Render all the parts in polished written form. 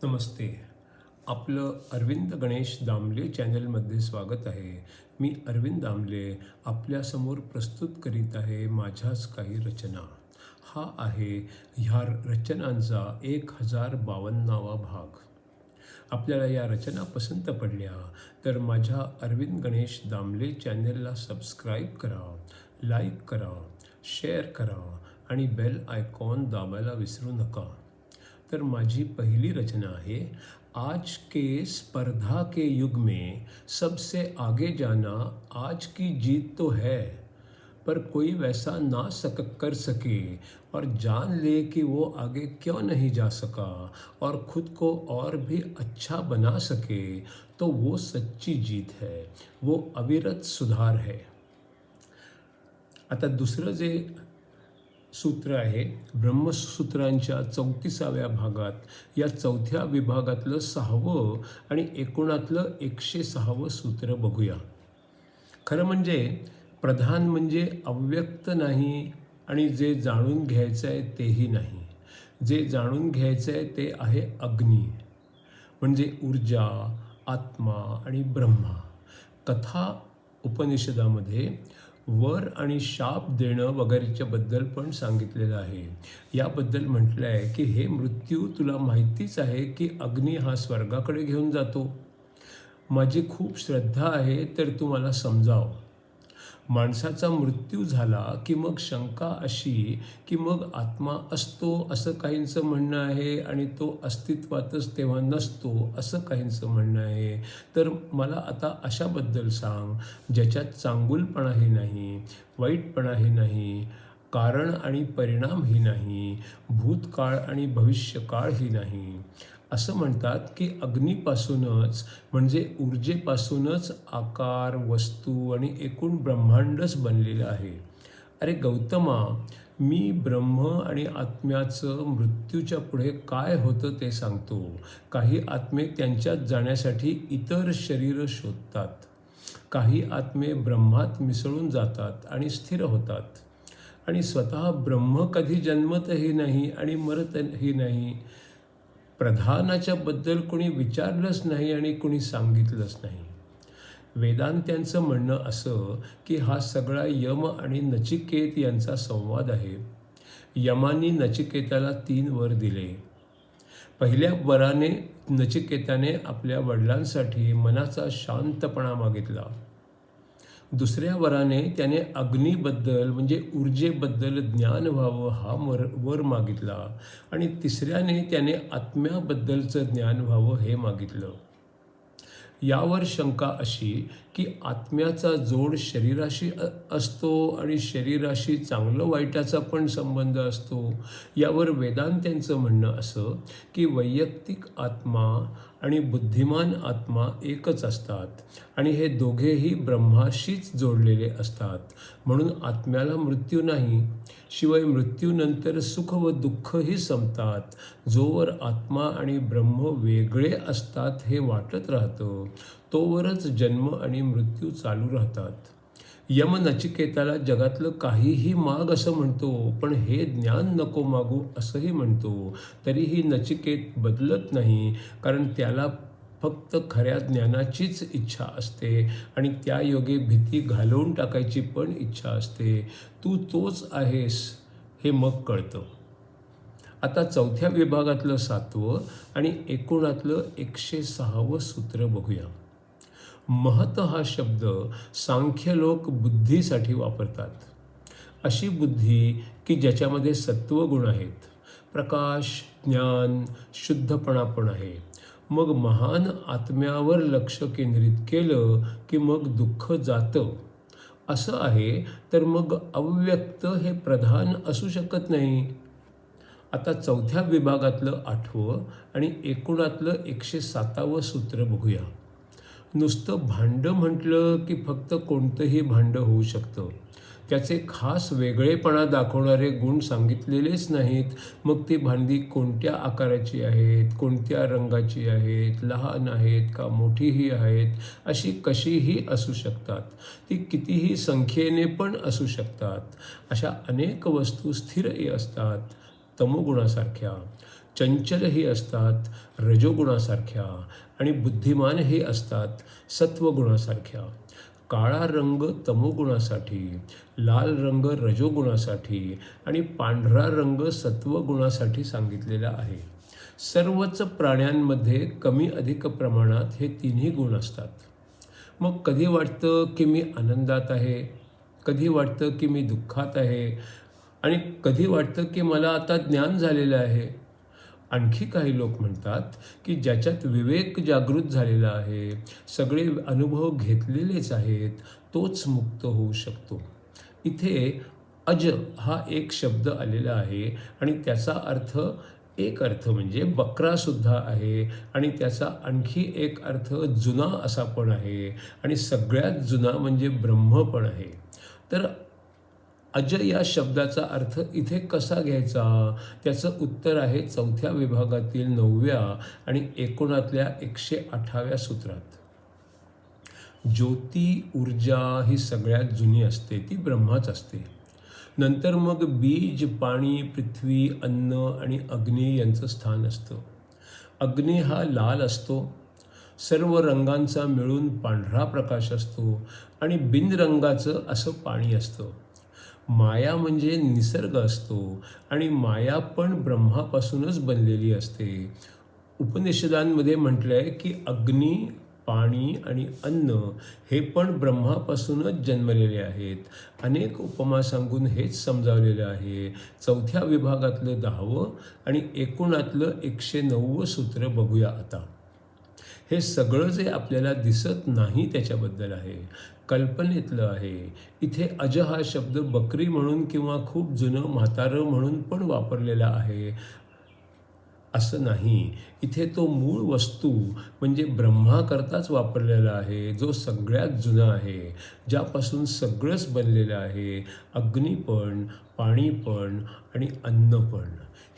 नमस्ते. आपलं अरविंद गणेश दामले चॅनलमध्ये स्वागत आहे. मी अरविंद दामले आपल्यासमोर प्रस्तुत करीत आहे माझ्याच काही रचना. हा आहे ह्या रचनांचा 1052वा भाग. आपल्याला या रचना पसंत पडल्या तर माझ्या अरविंद गणेश दामले चॅनलला सबस्क्राईब करा, लाईक करा, शेअर करा आणि बेल आयकॉन दाबायला विसरू नका. तर माझी पहिली रचना आहे, आज के स्पर्धा के युग में सबसे आगे जाना आज की जीत तो है, पर कोई वैसा ना कर सके और जान ले कि वो आगे क्यों नहीं जा सका और खुद को और भी अच्छा बना सके तो वो सच्ची जीत है, वो अविरत सुधार है. आता दुसरं जे सूत्र आहे ब्रह्मसूत्रांच्या 34व्या भागात या चौथ्या विभागातलं 6वं आणि एकूणातलं 106वं सूत्र बघूया. खरं म्हणजे प्रधान म्हणजे अव्यक्त नाही आणि जे जाणून घ्यायचं आहे तेही नाही. जे जाणून घ्यायचं आहे ते आहे अग्नी, म्हणजे ऊर्जा, आत्मा आणि ब्रह्मा. कथा उपनिषदामध्ये वर आणि शाप देणं वगैरेच्याबद्दल पण सांगितलेलं आहे. याबद्दल म्हटलं आहे की हे मृत्यू, तुला माहितीच आहे की अग्नी हा स्वर्गाकडे घेऊन जातो. माझी खूप श्रद्धा आहे तर तू मला समजाव. माणसाचा मृत्यू झाला की मग शंका अशी की मग आत्मा असतो असं काहींचं म्हणणं आहे आणि तो अस्तित्वातच तेव्हा नसतो असं काहींचं म्हणणं आहे. तर मला आता अशाबद्दल सांग ज्याच्यात चांगुलपणाही नाही, वाईटपणाही नाही, कारण आणि परिणामही नाही, भूतकाळ आणि भविष्यकाळही नाही. असं म्हणतात की अग्नीपासूनच म्हणजे ऊर्जेपासूनच आकार, वस्तू आणि एकूण ब्रह्मांडच बनलेलं आहे. अरे गौतमा, मी ब्रह्म आणि आत्म्याचं मृत्यूच्या पुढे काय होतं ते सांगतो. काही आत्मे त्यांच्यात जाण्यासाठी इतर शरीरं शोधतात. काही आत्मे ब्रह्मात मिसळून जातात आणि स्थिर होतात. आणि स्वतः ब्रह्म कधी जन्मतही नाही आणि मरतही नाही. प्रधानाच्या बद्दल कोणी विचारलंच नाही आणि कोणी सांगितलंच नाही. वेदांत्यांचं म्हणणं असं की हा सगळा यम आणि नचिकेत यांचा संवाद आहे. यमानी नचिकेताला 3 वर दिले. पहिल्या वराने नचिकेताने आपल्या वडिलांसाठी मनाचा शांतपणा मागितला. दुसऱ्या वराने त्याने अग्नीबद्दल म्हणजे ऊर्जेबद्दल ज्ञान व्हावं हा वर मागितला आणि तिसऱ्याने त्याने आत्म्याबद्दलचं ज्ञान व्हावं हे मागितलं. यावर शंका अशी की आत्म्याचा जोड शरीराशी असतो आणि शरीराशी चांगलं वाईटाचा पण संबंध असतो. यावर वेदांत्यांचं म्हणणं असं की वैयक्तिक आत्मा आणि बुद्धिमान आत्मा एकच असतात आणि हे दोघेही ब्रह्माशीच जोडलेले असतात. म्हणून आत्म्याला मृत्यू नाही. शिवाय मृत्यूनंतर सुख व दुःखही संपतात. जोवर आत्मा आणि ब्रह्म वेगळे असतात हे वाटत राहतं तोवरच जन्म आणि मृत्यू चालू राहतात. यम नचिकेताला जगातलं काहीही माग असं म्हणतो, पण हे ज्ञान नको मागू असंही म्हणतो. तरीही नचिकेत बदलत नाही, कारण त्याला फक्त खऱ्या ज्ञानाचीच इच्छा असते आणि त्या योगे भीती घालवून टाकायची पण इच्छा असते. तू तोच आहेस हे मग कळतं. आता चौथ्या विभागातलं 7वं आणि एकूणातलं 106वं सूत्र बघूया. महत हा शब्द सांख्य लोक बुद्धीसाठी वापरतात. अशी बुद्धी की ज्याच्यामध्ये सत्वगुण आहेत, प्रकाश, ज्ञान, शुद्धपणा पण आहे. मग महान आत्म्यावर लक्ष केंद्रित केलं की मग दुःख जातं. असं आहे तर मग अव्यक्त हे प्रधान असू शकत नाही. आता चौथ्या विभागातलं 8वं आणि एकूणातलं 107वं सूत्र बघूया. नुसतं भांडं म्हटलं की फक्त कोणतंही भांडं होऊ शकतं. त्याचे खास वेगळेपणा दाखवणारे गुण सांगितलेलेच नाहीत. मग ती भांडी कोणत्या आकाराची आहेत, कोणत्या रंगाची आहेत, लहान आहेत का मोठीही आहेत, अशी कशीही असू शकतात. ती कितीही संख्येने पण असू शकतात. अशा अनेक वस्तू स्थिर असतात तमोगुणासारख्या. चंचलही असतात रजोगुणासारख्या आणि बुद्धिमानही असतात सत्वगुणासारख्या. काळा रंग तमोगुणासाठी, लाल रंग रजोगुणासाठी आणि पांढरा रंग सत्वगुणासाठी सांगितलेला आहे. सर्वच प्राण्यांमध्ये कमी अधिक प्रमाणात हे तिन्ही गुण असतात. मग कधी वाटतं की मी आनंदात आहे, कधी वाटतं की मी दुःखात आहे आणि कधी वाटतं की मला आता ज्ञान झालेलं आहे. आणखी काही लोक म्हणतात की ज्याच्यात विवेक जागृत झालेला आहे, सगळे अनुभव घेतलेलेच आहेत, तोच मुक्त होऊ शकतो. इथे अज हा एक शब्द आलेला आहे आणि त्याचा एक अर्थ म्हणजे बकरासुद्धा आहे आणि त्याचा आणखी एक अर्थ जुना असा पण आहे आणि सगळ्यात जुना म्हणजे ब्रह्म पण आहे. तर अज या शब्दाचा अर्थ इथे कसा घ्यायचा? त्याचं उत्तर आहे 4थ्या विभागातील 9व्या आणि एकूणातल्या 108व्या सूत्रात. ज्योती, ऊर्जा ही सगळ्यात जुनी असते, ती ब्रह्माच असते. नंतर मग बीज, पाणी, पृथ्वी, अन्न आणि अग्नी यांचं स्थान असतं. अग्नी हा लाल असतो, सर्व रंगांचा मिळून पांढरा प्रकाश असतो आणि बिनरंगाचं असं पाणी असतं. माया म्हणजे निसर्ग असतो आणि माया पण ब्रह्मापासूनच बनलेली असते. उपनिषदांमध्ये म्हटलं आहे की अग्नी, पाणी आणि अन्न हे पण ब्रह्मापासूनच जन्मलेले आहेत. अनेक उपमा सांगून हेच समजावलेलं आहे. 4थ्या विभागातलं 10वं आणि एकूणातलं 109वं सूत्र बघूया आता. हे सगळं जे आपल्याला दिसत नाही त्याच्याबद्दल आहे, कल्पनेतलं आहे. इथे अज हा शब्द बकरी म्हणून किंवा खूप जुनं म्हातारं म्हणून पण वापरलेला आहे असं नाही. इथे तो मूळ वस्तू म्हणजे ब्रह्माकरताच वापरलेला आहे, जो सगळ्यात जुना आहे, ज्यापासून सगळंच बनलेलं आहे. अग्नी पण, पाणी पण आणि अन्न पण.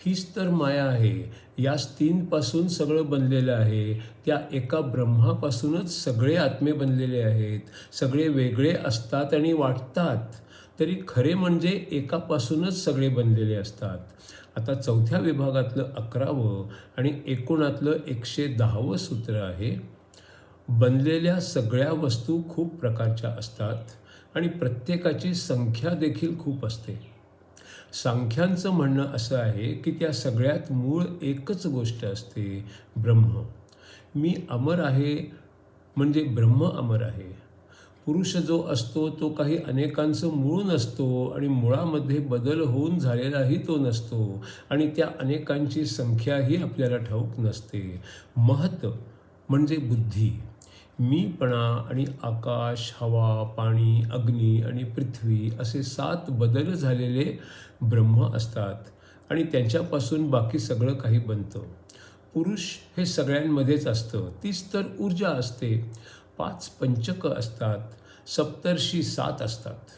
हीच तर माया आहे. याच तीनपासून सगळं बनलेलं आहे. त्या एका ब्रह्मापासूनच सगळे आत्मे बनलेले आहेत. सगळे वेगळे असतात आणि वाटतात, तरी खरे म्हणजे एकापासूनच सगळे बनलेले असतात. आता 4थ्या विभागातलं 11वं आणि एकूणातलं 110वं सूत्र आहे. बनलेल्या सगळ्या वस्तू खूप प्रकारच्या असतात आणि प्रत्येकाची संख्या देखील खूप असते. सांख्यांचं म्हणणं असं आहे की त्या सगळ्यात मूळ एकच गोष्ट असते, ब्रह्म. मी अमर आहे म्हणजे ब्रह्म अमर आहे. पुरुष जो असतो तो काही अनेकांचं मूळ नसतो आणि मुळामध्ये बदल होऊन झालेलाही तो नसतो आणि त्या अनेकांची संख्याही आपल्याला ठाऊक नसते. महत म्हणजे बुद्धी. मीपणा आणि आकाश, हवा, पाणी, अग्नी आणि पृथ्वी असे 7 बदल झालेले ब्रह्म असतात आणि त्यांच्यापासून बाकी सगळं काही बनतं. पुरुष हे सगळ्यांमध्येच असतं, तीच तर ऊर्जा असते. 5 पंचक असतात, सप्तर्षी 7 असतात.